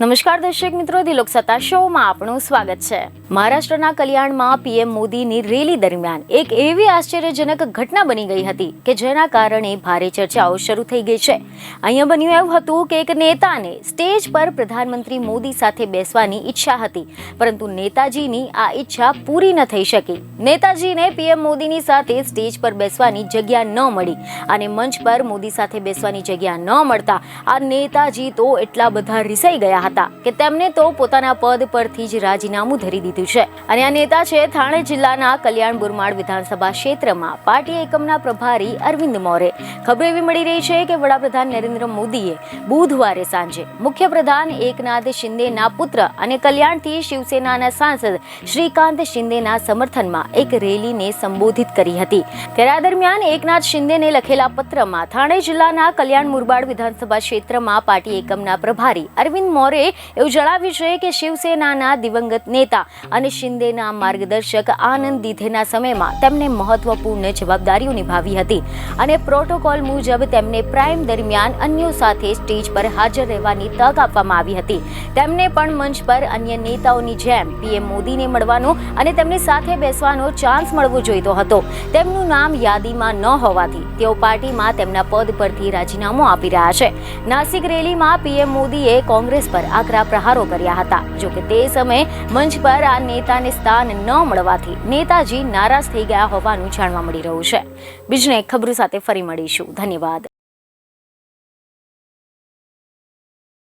નમસ્કાર દર્શક મિત્રો, દિલોક સત્તા શોમાં આપનું સ્વાગત છે। મહારાષ્ટ્રના કલ્યાણમાં પીએમ મોદીની રેલી દરમિયાન એક એવી આશ્ચર્યજનક ઘટના બની ગઈ હતી કે જેના કારણે ભારે ચર્ચાઓ શરૂ થઈ ગઈ છે। અહીંયા બન્યું એવું હતું કે એક નેતાને સ્ટેજ પર પ્રધાનમંત્રી મોદી સાથે બેસવાની ઈચ્છા હતી, પરંતુ નેતાજીની આ ઈચ્છા પૂરી ન થઈ શકી। નેતાજીને પીએમ મોદીની સાથે સ્ટેજ પર બેસવાની જગ્યા ન મળી અને મંચ પર મોદી સાથે બેસવાની જગ્યા ન મળતા આ નેતાજી તો એટલા બધા રિસાઈ ગયા હતા કે તેમને તો પોતાના પદ પરથી જ રાજીનામું ધરી દીધું છે। અને આ નેતા છે થાણે જિલ્લાના કલ્યાણ બુરમાડ વિધાનસભા ક્ષેત્રમાં પાર્ટી એકમના પ્રભારી અરવિંદ મોરે। ખબર એવી મળી રહી છે કે વડાપ્રધાન નરેન્દ્ર મોદીએ બુધવારે સાંજે મુખ્યપ્રધાન એકનાથ શિંદેના પુત્ર અને કલ્યાણથી શિવસેનાના સાંસદ શ્રીકાંત શિંદેના સમર્થનમાં એક રેલીને સંબોધિત કરી હતી। ત્યારે આ દરમિયાન એકનાથ શિંદેને લખેલા પત્રમાં થાણે જિલ્લાના કલ્યાણ મુરબાડ વિધાનસભા ક્ષેત્રમાં પાર્ટી એકમના પ્રભારી અરવિંદ મોરે એવું જણાવ્યું છે કે શિવસેનાના દિવંગત નેતા અને શિંદેના માર્ગદર્શક આનંદ દીધેના સમયમાં તેમને મહત્વપૂર્ણ જવાબદારીઓ નિભાવી હતી અને પ્રોટોકોલ મુજબ તેમને પ્રાઇમ દરમિયાન અન્યો સાથે સ્ટેજ પર હાજર રહેવાની તક આપવામાં આવી હતી। તેમને પણ મંચ પર અન્ય નેતાઓની જેમ પીએમ મોદીને મળવાનો અને તેમની સાથે બેસવાનો ચાન્સ મળવો જોઈતો હતો। તેમનું નામ યાદીમાં ન હોવાથી તેઓ પાર્ટીમાં તેમના પદ પરથી રાજીનામું આપી રહ્યા છે। નાસિક રેલીમાં પીએમ મોદીએ કોંગ્રેસ પર આકરા પ્રહારો કર્યા હતા। જો કે તે સમયે મંચ પર આ નેતાને સ્થાન ન મળવાથી નેતાજી નારાજ થઈ ગયા હોવાનું જાણવા મળી રહ્યું છે। બીજી એક ખબર સાથે ફરી મળીશું। ધન્યવાદ।